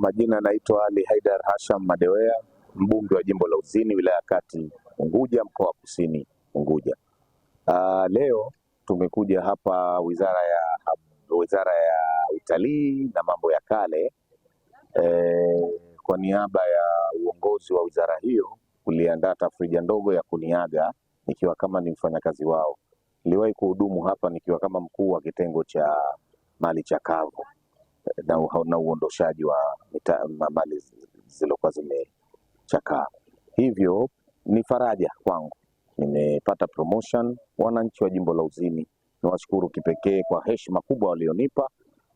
Kwa majina naitwa Ali Haidar Hasham Madewea, mbunge wa jimbo la Uzini, wilaya ya Kati Unguja, mkoa wa Kusini Unguja. Leo tumekuja hapa Wizara ya Utalii na Mambo ya Kale kwa niaba ya uongozi wa wizara hiyo kuliandaa tafrija ndogo ya kuniaga nikiwa kama ni mfanyakazi wao. Niliwahi kuhudumu hapa nikiwa kama mkuu wa kitengo cha mali chakavu na uondoshaji wa mali zilizokuwa zimechakaa. Hivyo ni faraja kwangu, nimepata promotion. Wananchi wa jimbo la Uzini niwashukuru kipekee kwa heshima kubwa walionipa,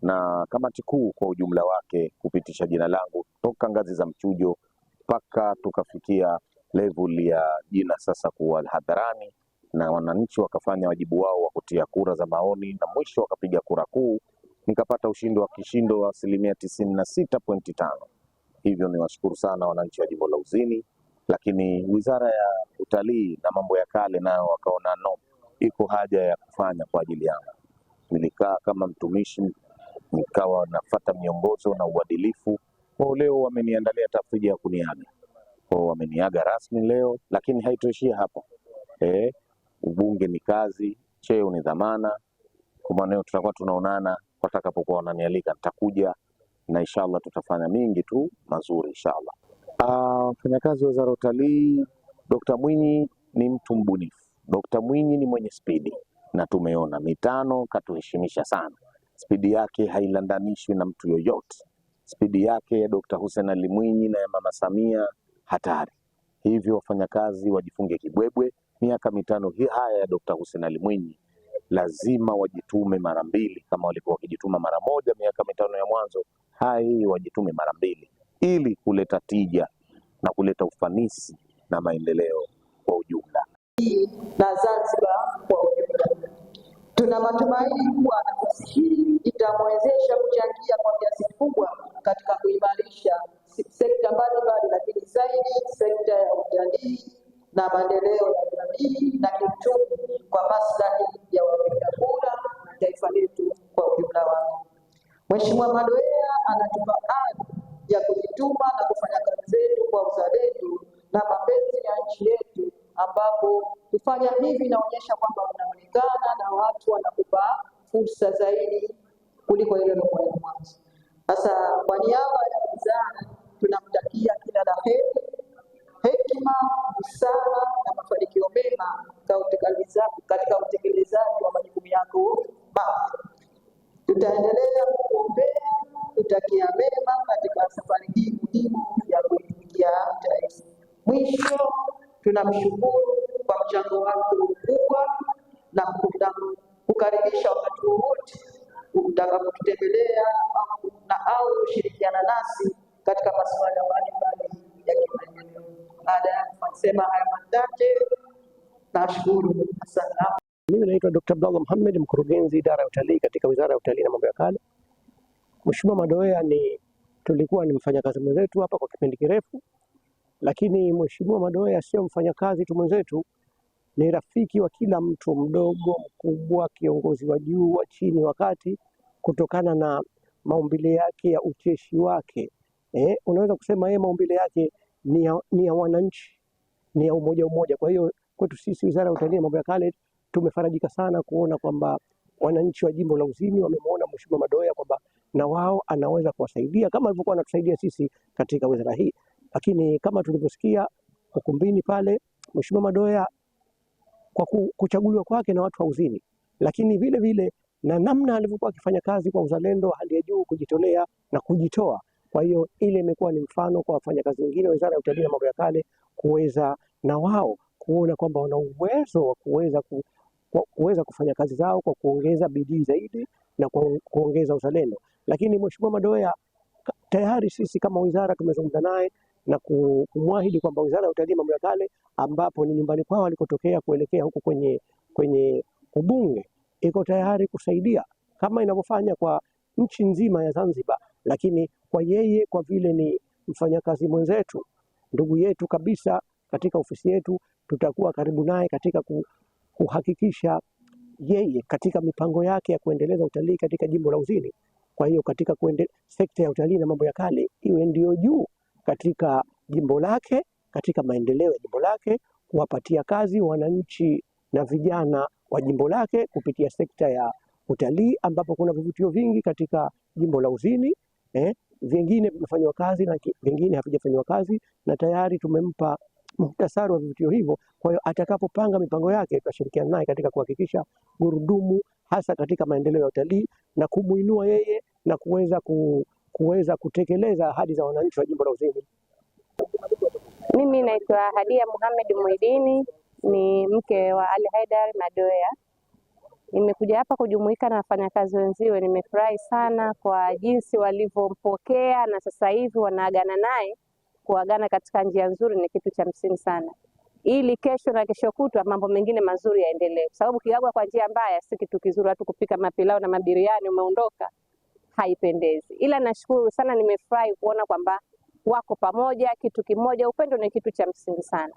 na kamati kuu kwa ujumla wake kupitisha jina langu toka ngazi za mchujo mpaka tukafikia level ya jina sasa kuwa hadharani, na wananchi wakafanya wajibu wao wa kutia kura za maoni, na mwisho wakapiga kura kuu, nikapata kishindo wa 96.5%. Hivyo niwashukuru sana wananchi wa jimbo la Uzini. Lakini Wizara ya Utalii na Mambo ya Kale nao wakaona iko haja ya kufanya kwa ajili yangu. Nilikaa kama mtumishi, nikawa nafuata miongozo na uadilifu. Kwa leo wameniandalia tafrija ya kuniaga. Kwa wameniaga rasmi leo, lakini haitoishia hapo. Ubunge ni kazi, cheo ni dhamana. Kwa maana tutakuwa tunaonana watakapokuwa wananialika, nitakuja na inshallah tutafanya mingi tu mazuri inshallah. Mfanyakazi wa Wizara ya Utalii, Dr. Mwinyi ni mtu mbunifu. Dr. Mwinyi ni mwenye spidi, na tumeona mitano katuheshimisha sana. Spidi yake hailandanishwi na mtu yoyote. Spidi yake ya Dr. Hussein Ali Mwinyi na ya Mama Samia hatari. Hivyo wafanyakazi wajifunge kibwebwe. Miaka mitano haya ya Dr. Hussein Ali Mwinyi lazima wajitume mara mbili. Kama walikuwa wakijituma mara moja miaka mitano ya mwanzo, hai wajitume mara mbili, ili kuleta tija na kuleta ufanisi na maendeleo kwa ujumla. Na Zanzibar kwa ujumla, tuna matumaini kuwa nafasi hii itamwezesha kuchangia kwa kiasi kikubwa katika kuimarisha sekta mbalimbali, lakini zaidi sekta ya utalii na maendeleo ya jamii na kiuchumi kwa maslahi ya wapiga kura na taifa letu kwa ujumla wake. Mheshimiwa Madewea anatupa ari ya kujituma na kufanya kazi zetu kwa uzalendo na mapenzi ya nchi yetu, ambapo kufanya hivi inaonyesha kwamba unaonekana na watu wanakupa fursa zaidi kuliko ile iliyokuwa ya mwanzo. Sasa kwa niaba ya wizara tunamtakia kila la heri, hekima, busara na mafanikio mema katika utekelezaji wa majukumu yako mapya. Tutaendelea kuombea, kutakia mema katika safari hii muhimu ya kuitumikia taifa. Mwisho, tunamshukuru kwa mchango wake mkubwa na kukaribisha wakati wowote utakapotutembelea au kushirikiana nasi katika masuala mbalimbali ya kimaendeleo. Baada ya kusema haya machache, nashukuru. Asante. Mimi naitwa Dr. Abdallah Mohamed, mkurugenzi idara ya utalii katika Wizara ya Utalii na Mambo ya Kale. Mheshimiwa Madewea tulikuwa ni mfanyakazi mwenzetu hapa kwa kipindi kirefu, lakini Mheshimiwa Madewea sio mfanyakazi tu mwenzetu, ni rafiki wa kila mtu, mdogo, mkubwa, kiongozi wa juu, wa chini, wa kati, kutokana na maumbile yake ya ucheshi wake. Unaweza kusema yeye maumbile yake ni ya wananchi, ni ya umoja. Kwa hiyo kwetu sisi Wizara ya Utalii na Mambo ya Kale tumefarajika sana kuona kwamba wananchi wa jimbo la Uzini wamemwona Mheshimiwa Madewea kwamba na wao anaweza kuwasaidia kama alivyokuwa anatusaidia sisi katika wizara hii. Lakini kama tulivyosikia ukumbini pale, Mheshimiwa Madewea kwa kuchaguliwa kwake na watu wa Uzini, lakini vile vile na namna alivyokuwa akifanya kazi kwa uzalendo hali ya juu, kujitolea na kujitoa. Kwa hiyo ile imekuwa ni mfano kwa wafanyakazi wengine wa Wizara ya Utalii na Mambo ya Kale kuweza na wao kuona kwamba wana uwezo wa kuweza kufanya kazi zao kwa kuongeza bidii zaidi na kuongeza uzalendo. Lakini Mheshimiwa Madewea tayari sisi kama wizara tumezungumza naye na kumwahidi kwamba Wizara ya Utalii na Mambo ya Kale, ambapo ni nyumbani kwao alikotokea kuelekea huko kwenye ubunge, iko tayari kusaidia kama inavyofanya kwa nchi nzima ya Zanzibar. Lakini kwa yeye, kwa vile ni mfanyakazi mwenzetu, ndugu yetu kabisa katika ofisi yetu, tutakuwa karibu naye katika kuhakikisha yeye katika mipango yake ya kuendeleza utalii katika jimbo la Uzini Kwa hiyo katika sekta ya utalii na mambo ya kale iwe ndio juu katika jimbo lake, katika maendeleo ya jimbo lake, kuwapatia kazi wananchi na vijana wa jimbo lake kupitia sekta ya utalii, ambapo kuna vivutio vingi katika jimbo la Uzini. Vingine vimefanywa kazi na vingine havijafanywa kazi, na tayari tumempa muhtasari wa vivutio hivyo. Kwa hiyo atakapopanga mipango yake, tutashirikiana naye katika kuhakikisha gurudumu hasa katika maendeleo ya utalii na kumuinua yeye na kuweza kutekeleza ahadi za wananchi wa jimbo la Uzini. Mimi naitwa Hadia Mohamed Muidini, ni mke wa Ali Haidar Madoea. Nimekuja hapa kujumuika na wafanyakazi wenziwe. Nimefurahi sana kwa jinsi walivyompokea na sasa hivi wanaagana naye. Kuagana katika njia nzuri ni kitu cha msingi sana, ili kesho na kesho kutwa mambo mengine mazuri yaendelee, kwa sababu kiagwa kwa njia mbaya si kitu kizuri. Watu kupika mapilao na mabiriani umeondoka, haipendezi. Ila nashukuru sana, nimefurahi kuona kwamba wako pamoja, kitu kimoja. Upendo ni kitu cha msingi sana.